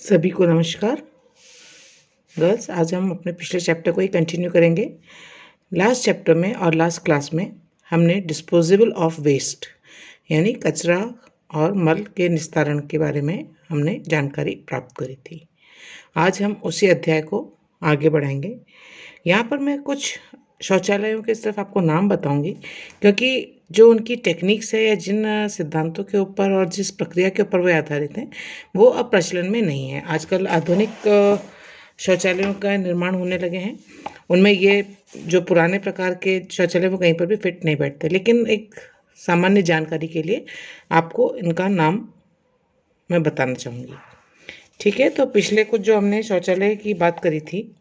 सभी को नमस्कार। गर्ल्स, आज हम अपने पिछले चैप्टर को ही कंटिन्यू करेंगे। लास्ट चैप्टर में और लास्ट क्लास में हमने डिस्पोजेबल ऑफ वेस्ट यानी कचरा और मल के निस्तारण के बारे में हमने जानकारी प्राप्त करी थी। आज हम उसी अध्याय को आगे बढ़ाएंगे। यहाँ पर मैं कुछ शौचालयों के सिर्फ आपको नाम बताऊंगी, क्योंकि जो उनकी टेक्निक्स है या जिन सिद्धांतों के ऊपर और जिस प्रक्रिया के ऊपर वे आधारित हैं वो अब प्रचलन में नहीं है। आजकल आधुनिक शौचालयों का निर्माण होने लगे हैं। उनमें ये जो पुराने प्रकार के शौचालय वो कहीं पर भी फिट नहीं बैठते, लेकिन एक सामान्य जानकारी के लिए आपको इनका नाम मैं बताना चाहूँगी। ठीक है, तो पिछले कुछ जो हमने शौचालय की बात करी थी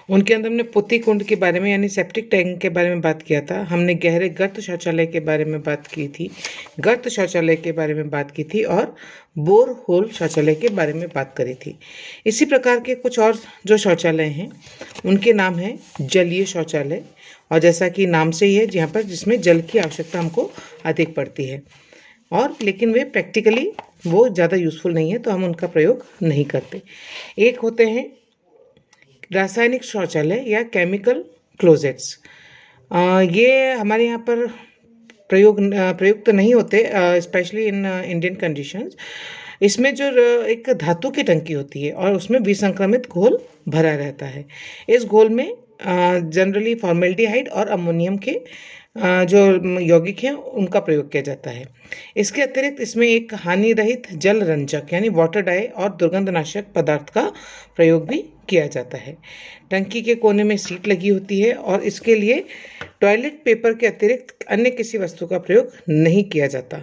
उनके अंदर हमने पोती कुंड के बारे में यानी सेप्टिक टैंक के बारे में बात किया था। हमने गहरे गर्त शौचालय के बारे में बात की थी, गर्त शौचालय के बारे में बात की थी और बोर होल शौचालय के बारे में बात करी थी। इसी प्रकार के कुछ और जो शौचालय हैं उनके नाम हैं जलीय शौचालय, और जैसा कि नाम से ही है यहाँ पर जिसमें जल की आवश्यकता हमको अधिक पड़ती है, और लेकिन वे प्रैक्टिकली वो ज़्यादा यूज़फुल नहीं है तो हम उनका प्रयोग नहीं करते। एक होते हैं रासायनिक शौचालय या केमिकल क्लोजेट्स। ये हमारे यहाँ पर प्रयुक्त नहीं होते, स्पेशली इन इंडियन कंडीशंस। इसमें जो एक धातु की टंकी होती है और उसमें विसंक्रमित घोल भरा रहता है। इस घोल में जनरली फॉर्मेल्डिहाइड और अमोनियम के जो यौगिक हैं उनका प्रयोग किया जाता है। इसके अतिरिक्त इसमें एक हानि रहित जल रंजक यानी वाटर डाई और दुर्गंधनाशक पदार्थ का प्रयोग भी किया जाता है। टंकी के कोने में सीट लगी होती है और इसके लिए टॉयलेट पेपर के अतिरिक्त अन्य किसी वस्तु का प्रयोग नहीं किया जाता,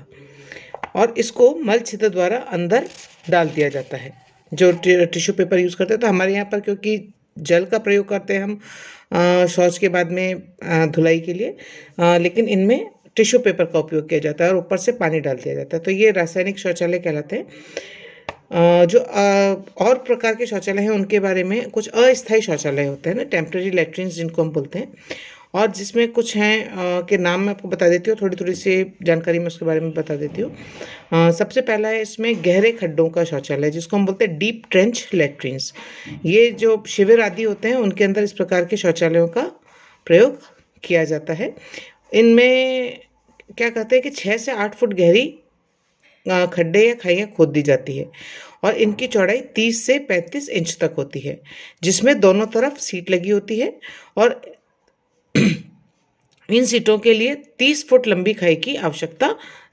और इसको मल छिद्र द्वारा अंदर डाल दिया जाता है। जो टिश्यू पेपर यूज़ करते हैं, तो हमारे यहाँ पर क्योंकि जल का प्रयोग करते हैं हम शौच के बाद में धुलाई के लिए, लेकिन इनमें टिश्यू पेपर का उपयोग किया जाता है और ऊपर से पानी डाल दिया जाता है, तो ये रासायनिक शौचालय कहलाते हैं। जो और प्रकार के शौचालय हैं उनके बारे में, कुछ अस्थायी शौचालय होते हैं ना, टेम्परेरी लेट्रिन्स जिनको हम बोलते हैं, और जिसमें कुछ हैं के नाम मैं आपको बता देती हूँ, थोड़ी थोड़ी सी जानकारी मैं उसके बारे में बता देती हूँ। सबसे पहला है इसमें गहरे खड्डों का शौचालय जिसको हम बोलते हैं डीप ट्रेंच लेट्रिन्स। ये जो शिविर आदि होते हैं उनके अंदर इस प्रकार के शौचालयों का प्रयोग किया जाता है। इनमें क्या कहते हैं कि 6 से 8 फुट गहरी खड्डे या खाइयाँ खोद दी जाती है और इनकी चौड़ाई 30 से 35 इंच तक होती है, जिसमें दोनों तरफ सीट लगी होती है, और इन सीटों के लिए 30 फुट लंबी खाई की आवश्यकता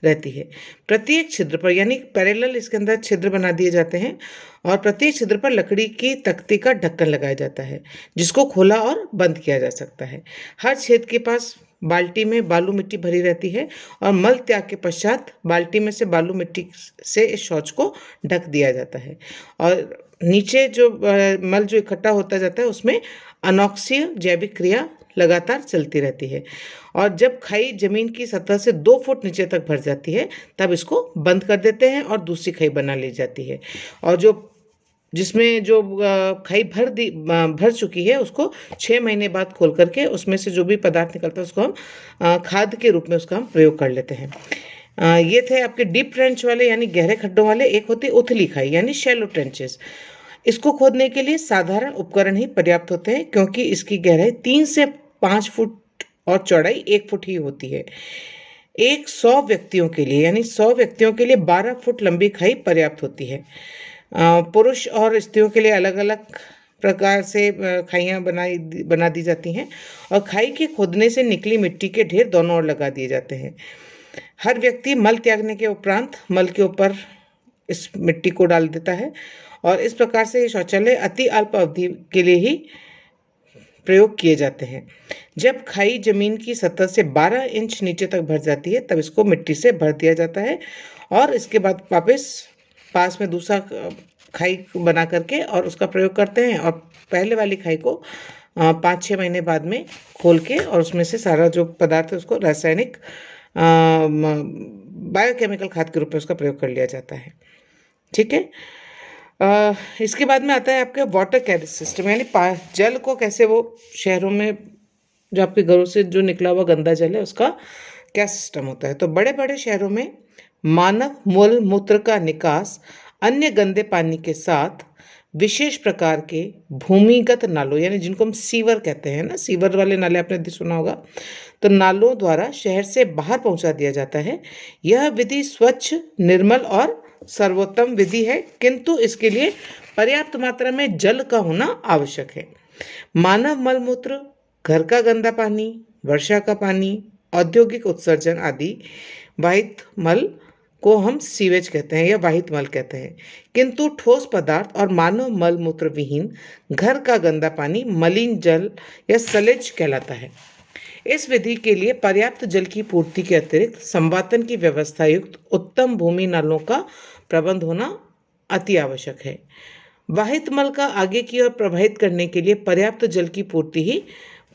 रहती है। प्रत्येक छिद्र पर यानी पैरेलल इसके अंदर छिद्र बना दिए जाते हैं और प्रत्येक छिद्र पर लकड़ी की तख्ती का ढक्कन लगाया जाता है जिसको खोला और बंद किया जा सकता है। हर छेद के पास बाल्टी में बालू मिट्टी भरी रहती है और मल त्याग के पश्चात बाल्टी में से बालू मिट्टी से इस शौच को ढक दिया जाता है, और नीचे जो मल जो इकट्ठा होता जाता है उसमें अनॉक्सीय जैविक क्रिया लगातार चलती रहती है, और जब खाई जमीन की सतह से 2 फुट नीचे तक भर जाती है तब इसको बंद कर देते हैं और दूसरी खाई बना ली जाती है, और जो जिसमें जो खाई भर चुकी है उसको 6 महीने बाद खोल करके उसमें से जो भी पदार्थ निकलता है उसको हम खाद के रूप में उसका हम प्रयोग कर लेते हैं। ये थे आपके डीप ट्रेंच वाले यानी गहरे खड्डों वाले। एक होती है उथली खाई यानी शैलो ट्रेंचेस। इसको खोदने के लिए साधारण उपकरण ही पर्याप्त होते हैं क्योंकि इसकी गहराई 3 से 5 फुट और चौड़ाई 1 फुट ही होती है। 100 व्यक्तियों के लिए यानी 100 व्यक्तियों के लिए 12 फुट लंबी खाई पर्याप्त होती है। पुरुष और स्त्रियों के लिए अलग अलग प्रकार से खाइयाँ बना दी जाती हैं, और खाई के खोदने से निकली मिट्टी के ढेर दोनों ओर लगा दिए जाते हैं। हर व्यक्ति मल त्यागने के उपरांत मल के ऊपर इस मिट्टी को डाल देता है, और इस प्रकार से ये शौचालय अति अल्प अवधि के लिए ही प्रयोग किए जाते हैं। जब खाई जमीन की सतह से 12 इंच नीचे तक भर जाती है तब इसको मिट्टी से भर दिया जाता है, और इसके बाद वापस पास में दूसरा खाई बना करके और उसका प्रयोग करते हैं, और पहले वाली खाई को 5-6 महीने बाद में खोल के और उसमें से सारा जो पदार्थ है उसको रासायनिक बायोकेमिकल खाद के रूप में उसका प्रयोग कर लिया जाता है। ठीक है, इसके बाद में आता है आपके वाटर कैरेज सिस्टम यानी जल को कैसे वो शहरों में जो आपके घरों से जो निकला हुआ गंदा जल है उसका क्या सिस्टम होता है। तो बड़े बड़े शहरों में मानव मूल मूत्र का निकास अन्य गंदे पानी के साथ विशेष प्रकार के भूमिगत नालों, यानी जिनको हम सीवर कहते हैं ना, सीवर वाले नाले आपने सुना होगा, तो नालों द्वारा शहर से बाहर पहुंचा दिया जाता है। यह विधि स्वच्छ, निर्मल और सर्वोत्तम विधि है, किंतु इसके लिए पर्याप्त मात्रा में जल का होना आवश्यक है। मानव मलमूत्र, घर का गंदा पानी, वर्षा का पानी, औद्योगिक उत्सर्जन आदि वाहित मल को हम सीवेज कहते हैं या वाहित मल कहते हैं, किंतु ठोस पदार्थ और मानव मल मूत्र विहीन घर का गंदा पानी मलिन जल या सलेज कहलाता है। इस विधि के लिए पर्याप्त जल की पूर्ति के अतिरिक्त संवातन की व्यवस्था युक्त उत्तम भूमि नालों का प्रबंध होना अति आवश्यक है। वाहित मल का आगे की ओर प्रवाहित करने के लिए पर्याप्त जल की पूर्ति ही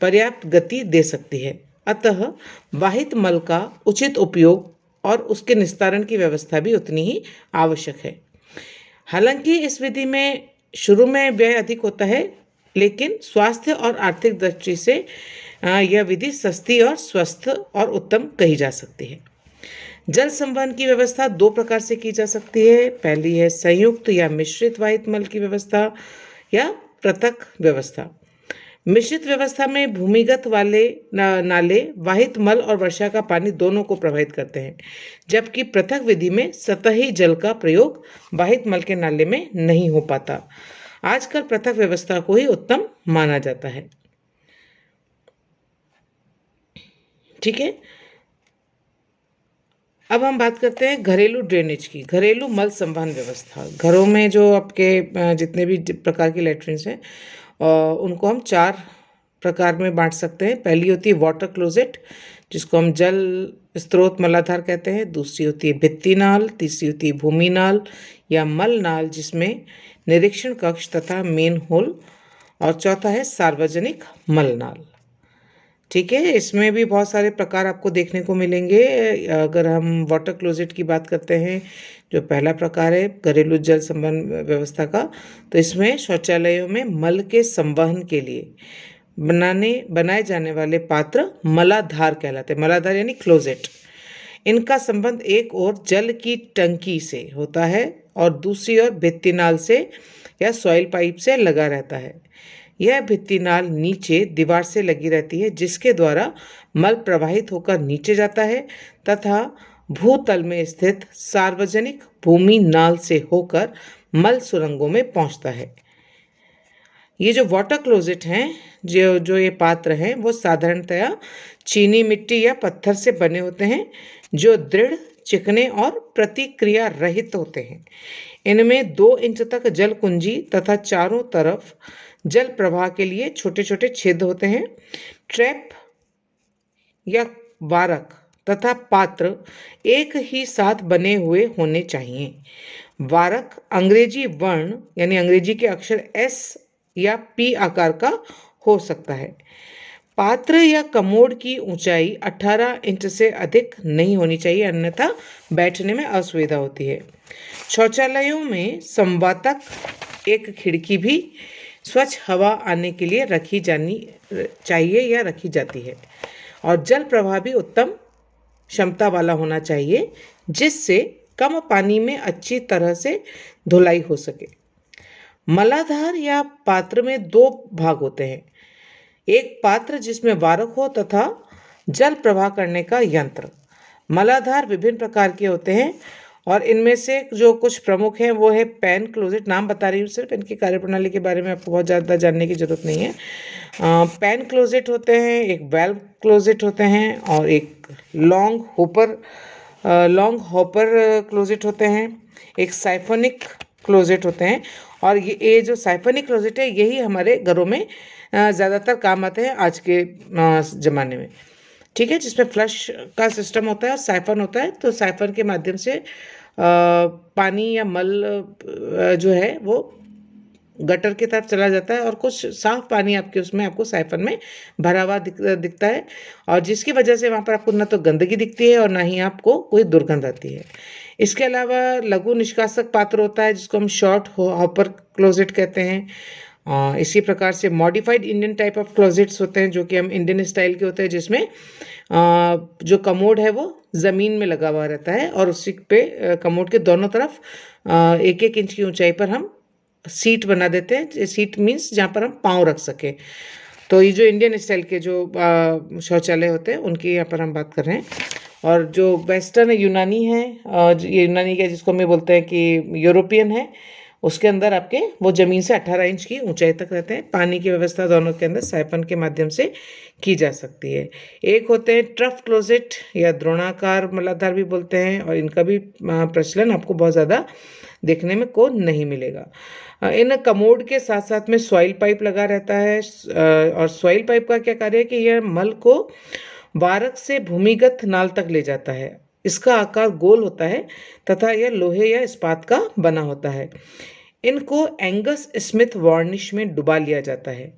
पर्याप्त गति दे सकती है। अतः वाहित मल का उचित उपयोग और उसके निस्तारण की व्यवस्था भी उतनी ही आवश्यक है। हालांकि इस विधि में शुरू में व्यय अधिक होता है, लेकिन स्वास्थ्य और आर्थिक दृष्टि से यह विधि सस्ती और स्वस्थ और उत्तम कही जा सकती है। जल संवहन की व्यवस्था दो प्रकार से की जा सकती है। पहली है संयुक्त या मिश्रित वाहित मल की व्यवस्था या पृथक व्यवस्था। मिश्रित व्यवस्था में भूमिगत वाले नाले वाहित मल और वर्षा का पानी दोनों को प्रभावित करते हैं, जबकि पृथक विधि में सतही जल का प्रयोग वाहित मल के नाले में नहीं हो पाता। आजकल पृथक व्यवस्था को ही उत्तम माना जाता है। ठीक है, अब हम बात करते हैं घरेलू ड्रेनेज की। घरेलू मल संवहन व्यवस्था। घरों में जो आपके जितने भी प्रकार की लेटरिन्स हैं उनको हम 4 प्रकार में बांट सकते हैं। पहली होती है वाटर क्लोजेट, जिसको हम जल स्रोत मलाधार कहते हैं। दूसरी होती है भित्ति नाल। तीसरी होती है भूमि नाल या मल नाल, जिसमें निरीक्षण कक्ष तथा मेन होल। और चौथा है सार्वजनिक मल नाल। ठीक है, इसमें भी बहुत सारे प्रकार आपको देखने को मिलेंगे। अगर हम वाटर क्लोजेट की बात करते हैं, जो पहला प्रकार है घरेलू जल संवहन व्यवस्था का, तो इसमें शौचालयों में मल के संवहन के लिए बनाए जाने वाले पात्र मलाधार कहलाते हैं। मलाधार यानी क्लोजेट। इनका संबंध एक ओर जल की टंकी से होता है और दूसरी ओर भित्ति नाल से या सॉइल पाइप से लगा रहता है। यह भित्ति नाल नीचे दीवार से लगी रहती है, जिसके द्वारा मल प्रवाहित होकर नीचे जाता है तथा भूतल में स्थित सार्वजनिक भूमि नाल से होकर मल सुरंगों में पहुंचता है। ये जो वाटर क्लोजेट हैं, जो ये पात्र हैं, वो साधारणतया चीनी मिट्टी या पत्थर से बने होते हैं, जो दृढ़, चिकने और प्रतिक्रिया रहित होते हैं। इनमें 2 इंच तक जल कुंजी तथा चारों तरफ जल प्रवाह के लिए छोटे छोटे छेद होते हैं। ट्रैप या वारक तथा पात्र एक ही साथ बने हुए होने चाहिए। वारक अंग्रेजी वर्ण यानी अंग्रेजी के अक्षर S या P आकार का हो सकता है। पात्र या कमोड की ऊंचाई 18 इंच से अधिक नहीं होनी चाहिए, अन्यथा बैठने में असुविधा होती है। शौचालयों में संवातक एक खिड़की भी स्वच्छ हवा आने के लिए रखी जानी चाहिए या रखी जाती है। और जल प्रवाह भी उत्तम क्षमता वाला होना चाहिए, जिससे कम पानी में अच्छी तरह से धुलाई हो सके। मलाधार या पात्र में 2 भाग होते हैं। एक पात्र जिसमें वारक हो तथा जल प्रवाह करने का यंत्र। मलाधार विभिन्न प्रकार के होते हैं और इनमें से जो कुछ प्रमुख हैं वो है पैन क्लोजेट। नाम बता रही हूँ सिर्फ, इनकी कार्यप्रणाली के बारे में आपको बहुत ज़्यादा जानने की जरूरत नहीं है। पैन क्लोजेट होते हैं, एक वेल्व क्लोजेट होते हैं और एक लॉन्ग हॉपर क्लोजेट होते हैं। एक साइफोनिक क्लोजेट होते हैं और ये जो साइफोनिक क्लोजेट है यही हमारे घरों में ज़्यादातर काम आते हैं आज के ज़माने में। ठीक है, जिसमें फ्लश का सिस्टम होता है और साइफन होता है। तो साइफन के माध्यम से पानी या मल जो है वो गटर की तरफ चला जाता है और कुछ साफ पानी आपको साइफन में भरा हुआ दिखता है, और जिसकी वजह से वहाँ पर आपको ना तो गंदगी दिखती है और ना ही आपको कोई दुर्गंध आती है। इसके अलावा लघु निष्कासक पात्र होता है, जिसको हम शॉर्ट हॉपर क्लोजेट कहते हैं। इसी प्रकार से modified Indian type of closets होते हैं, जो कि हम इंडियन स्टाइल के होते हैं, जिसमें जो कमोड है वो ज़मीन में लगा हुआ रहता है और उसी पे कमोड के दोनों तरफ 1-1 इंच की ऊंचाई पर हम सीट बना देते हैं। सीट मीन्स जहाँ पर हम पाँव रख सकें। तो ये जो इंडियन स्टाइल के जो शौचालय होते हैं उनकी यहाँ पर हम बात कर रहे हैं। और जो वेस्टर्न यूनानी है, ये यूनानी का जिसको हम बोलते हैं कि यूरोपियन है, उसके अंदर आपके वो ज़मीन से 18 इंच की ऊंचाई तक रहते हैं। पानी की व्यवस्था दोनों के अंदर साइफन के माध्यम से की जा सकती है। एक होते हैं ट्रफ क्लोजेट या द्रोणाकार मलाधार भी बोलते हैं, और इनका भी प्रचलन आपको बहुत ज़्यादा देखने में को नहीं मिलेगा। इन कमोड के साथ साथ में सॉइल पाइप लगा रहता है, और सॉइल पाइप का क्या कार्य है कि यह मल को वारक से भूमिगत नाल तक ले जाता है। इसका आकार गोल होता है तथा यह लोहे या इस्पात का बना होता है। इनको एंगस स्मिथ वार्निश में डुबा लिया जाता है।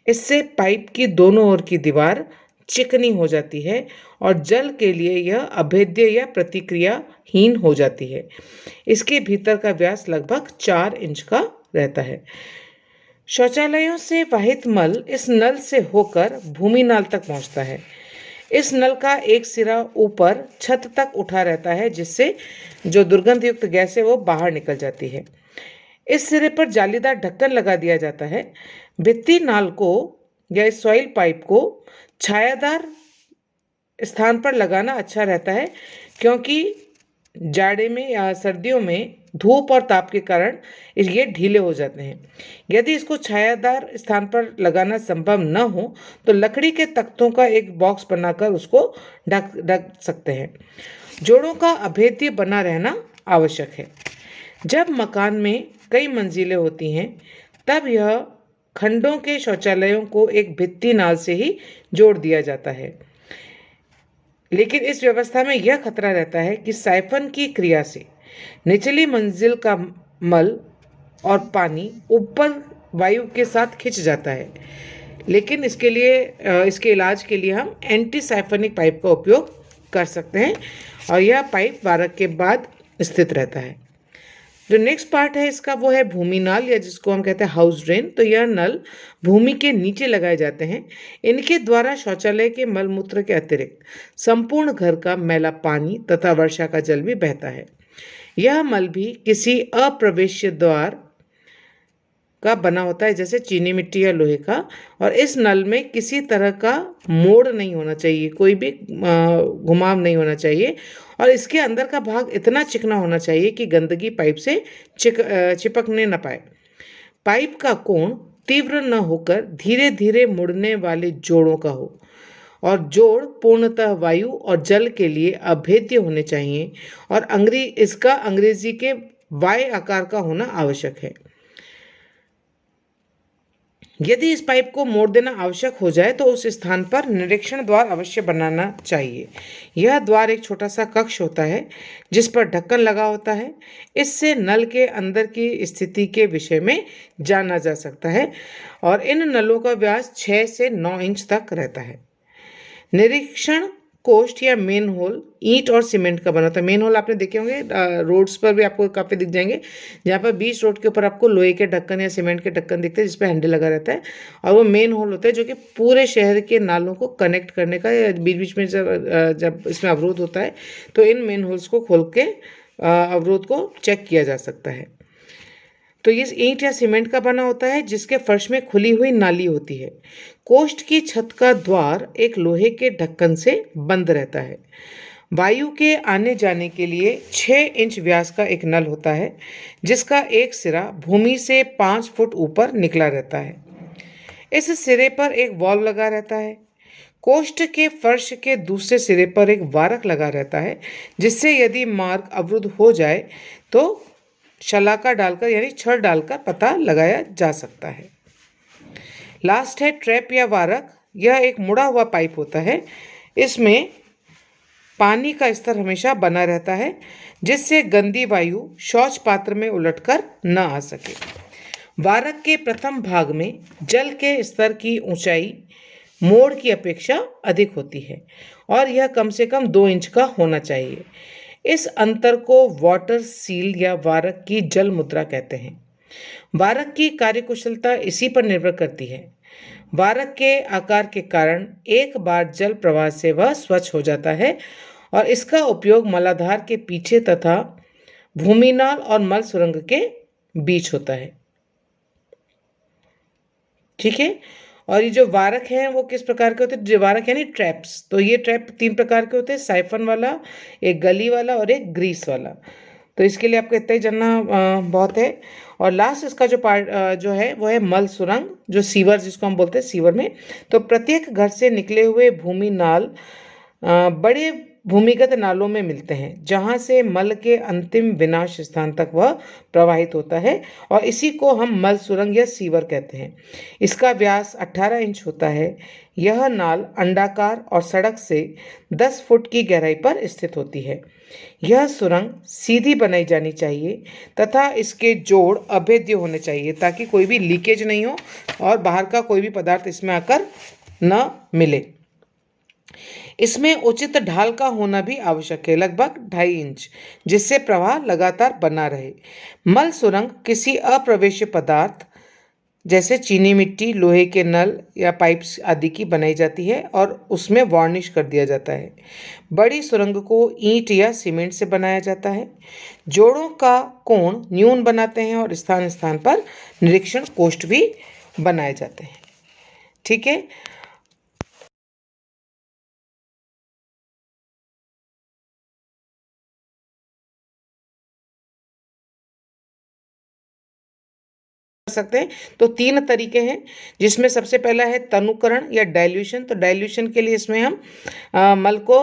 इससे पाइप की दोनों ओर की दीवार चिकनी हो जाती है और जल के लिए यह अभेद्य या प्रतिक्रियाहीन हो जाती है। इसके भीतर का व्यास लगभग 4 इंच का रहता है। शौचालयों से वाहित मल इस नल से होकर भूमि नाल तक पहुंचता है। इस नल का एक सिरा ऊपर छत तक उठा रहता है, जिससे जो दुर्गंध युक्त गैस है वो बाहर निकल जाती है। इस सिरे पर जालीदार ढक्कन लगा दिया जाता है। भित्ति नाल को या इस सॉइल पाइप को छायादार स्थान पर लगाना अच्छा रहता है, क्योंकि जाड़े में या सर्दियों में धूप और ताप के कारण ये ढीले हो जाते हैं। यदि इसको छायादार स्थान पर लगाना संभव न हो तो लकड़ी के तख्तों का एक बॉक्स बनाकर उसको ढक सकते हैं। जोड़ों का अभेद्य बना रहना आवश्यक है। जब मकान में कई मंजिलें होती हैं तब यह खंडों के शौचालयों को एक भित्ति नाल से ही जोड़ दिया जाता है, लेकिन इस व्यवस्था में यह खतरा रहता है कि साइफन की क्रिया से निचली मंजिल का मल और पानी ऊपर वायु के साथ खिंच जाता है। लेकिन इसके इलाज के लिए हम एंटी साइफनिक पाइप का उपयोग कर सकते हैं, और यह पाइप वारक के बाद स्थित रहता है। जो नेक्स्ट पार्ट है इसका वो है भूमि नाल, या जिसको हम कहते हैं हाउस ड्रेन। तो यह नल भूमि के नीचे लगाए जाते हैं। इनके द्वारा शौचालय के मल मूत्र के अतिरिक्त संपूर्ण घर का मैला पानी तथा वर्षा का जल भी बहता है। यह मल भी किसी अप्रवेश्य द्वार का बना होता है, जैसे चीनी मिट्टी या लोहे का, और इस नल में किसी तरह का मोड़ नहीं होना चाहिए, कोई भी घुमाव नहीं होना चाहिए, और इसके अंदर का भाग इतना चिकना होना चाहिए कि गंदगी पाइप से चिपकने न पाए। पाइप का कोण तीव्र न होकर धीरे धीरे मुड़ने वाले जोड़ों का हो, और जोड़ पूर्णतः वायु और जल के लिए अभेद्य होने चाहिए, और इसका अंग्रेजी के वाई आकार का होना आवश्यक है। यदि इस पाइप को मोड़ देना आवश्यक हो जाए तो उस स्थान पर निरीक्षण द्वार अवश्य बनाना चाहिए। यह द्वार एक छोटा सा कक्ष होता है जिस पर ढक्कन लगा होता है। इससे नल के अंदर की स्थिति के विषय में जाना जा सकता है, और इन नलों का व्यास 6 से 9 इंच तक रहता है। निरीक्षण कोष्ठ या मेन होल ईंट और सीमेंट का बना होता है। मेन होल आपने देखे होंगे रोड्स पर भी आपको काफ़ी दिख जाएंगे, जहाँ पर बीच रोड के ऊपर आपको लोहे के ढक्कन या सीमेंट के ढक्कन दिखते हैं जिस पर हैंडल लगा रहता है, और वो मेन होल होता है जो कि पूरे शहर के नालों को कनेक्ट करने का, या बीच बीच में जब इसमें अवरोध होता है तो इन मेन होल्स को खोल के अवरोध को चेक किया जा सकता है। तो ये ईंट या सीमेंट का बना होता है जिसके फर्श में खुली हुई नाली होती है। कोष्ठ की छत का द्वार एक लोहे के ढक्कन से बंद रहता है। वायु के आने जाने के लिए 6 इंच व्यास का एक नल होता है जिसका एक सिरा भूमि से 5 फुट ऊपर निकला रहता है। इस सिरे पर एक वॉल्व लगा रहता है। कोष्ठ के फर्श के दूसरे सिरे पर एक वारक लगा रहता है, जिससे यदि मार्ग अवरुद्ध हो जाए तो शलाका डालकर यानी छड़ डालकर पता लगाया जा सकता है। लास्ट है ट्रैप या वारक। यह एक मुड़ा हुआ पाइप होता है। इसमें पानी का स्तर हमेशा बना रहता है जिससे गंदी वायु शौच पात्र में उलटकर न आ सके। वारक के प्रथम भाग में जल के स्तर की ऊंचाई मोड़ की अपेक्षा अधिक होती है और यह कम से कम 2 इंच का होना चाहिए। इस अंतर को वाटर सील या वारक की जल मुद्रा कहते हैं। वारक की कार्यकुशलता इसी पर निर्भर करती है। वारक के आकार के कारण एक बार जल प्रवाह से वह स्वच्छ हो जाता है और इसका उपयोग मलाधार के पीछे तथा भूमिनाल और मल सुरंग के बीच होता है। ठीक है। और ये जो वारक हैं वो किस प्रकार के होते हैं? जो वारक यानी ट्रैप्स, तो ये ट्रैप 3 प्रकार के होते हैं, साइफन वाला, एक गली वाला और एक ग्रीस वाला। तो इसके लिए आपको इतना ही जानना बहुत है। और लास्ट इसका जो पार्ट जो है वो है मल सुरंग, जो सीवर जिसको हम बोलते हैं सीवर में। तो प्रत्येक घर से निकले हुए भूमि नाल बड़े भूमिगत नालों में मिलते हैं जहां से मल के अंतिम विनाश स्थान तक वह प्रवाहित होता है और इसी को हम मल सुरंग या सीवर कहते हैं। इसका व्यास 18 इंच होता है। यह नाल अंडाकार और सड़क से 10 फुट की गहराई पर स्थित होती है। यह सुरंग सीधी बनाई जानी चाहिए तथा इसके जोड़ अभेद्य होने चाहिए ताकि कोई भी लीकेज नहीं हो और बाहर का कोई भी पदार्थ इसमें आकर न मिले। इसमें उचित ढाल का होना भी आवश्यक है, लगभग 2.5 इंच, जिससे प्रवाह लगातार बना रहे। मल सुरंग किसी अप्रवेश्य पदार्थ जैसे चीनी मिट्टी, लोहे के नल या पाइप्स आदि की बनाई जाती है और उसमें वार्निश कर दिया जाता है। बड़ी सुरंग को ईंट या सीमेंट से बनाया जाता है। जोड़ों का कोण न्यून बनाते हैं और स्थान स्थान पर निरीक्षण कोष्ठ भी बनाए जाते हैं। ठीक है। सकते हैं तो 3 तरीके हैं, जिसमें सबसे पहला है तनुकरण या डाइल्यूशन। तो डाइल्यूशन के लिए इसमें हम मल को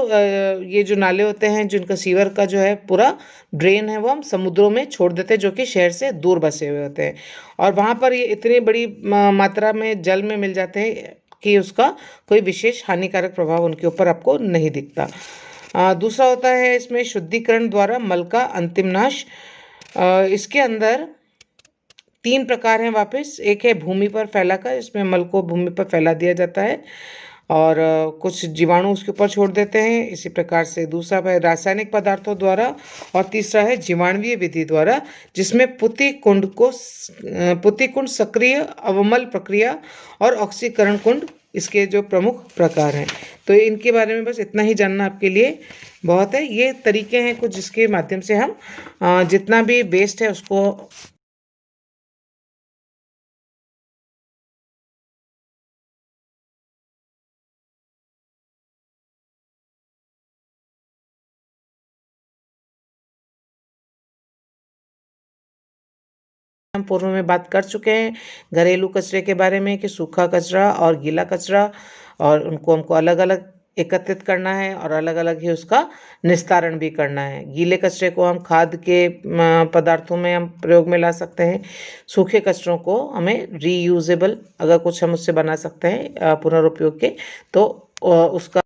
ये जो नाले होते हैं जिनका सीवर का जो है पूरा ड्रेन है वो हम समुद्रों में छोड़ देते हैं जो कि शहर से दूर बसे हुए होते हैं और वहाँ पर ये इतनी बड़ी मात्रा में जल में मिल जाते हैं कि उसका कोई विशेष हानिकारक प्रभाव उनके ऊपर आपको नहीं दिखता। दूसरा होता है इसमें शुद्धिकरण द्वारा मल का अंतिम नाश। इसके अंदर 3 प्रकार हैं वापस। एक है भूमि पर फैलाकर, इसमें मल को भूमि पर फैला दिया जाता है और कुछ जीवाणु उसके ऊपर छोड़ देते हैं। इसी प्रकार से दूसरा है रासायनिक पदार्थों द्वारा और तीसरा है जीवाणुवीय विधि द्वारा, जिसमें पुत्ती कुंड, सक्रिय अवमल प्रक्रिया और ऑक्सीकरण कुंड इसके जो प्रमुख प्रकार हैं। तो इनके बारे में बस इतना ही जानना आपके लिए बहुत है। ये तरीके हैं कुछ जिसके माध्यम से हम जितना भी वेस्ट है उसको हम पूर्व में बात कर चुके हैं घरेलू कचरे के बारे में कि सूखा कचरा और गीला कचरा, और उनको हमको अलग अलग एकत्रित करना है और अलग अलग ही उसका निस्तारण भी करना है। गीले कचरे को हम खाद के पदार्थों में हम प्रयोग में ला सकते हैं। सूखे कचरों को हमें रीयूजेबल अगर कुछ हम उससे बना सकते हैं पुनरुपयोग के तो उसका।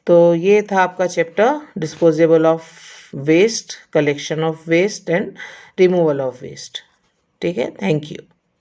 तो ये था आपका chapter disposable of waste, collection of waste and removal of waste. ठीक है, थैंक यू।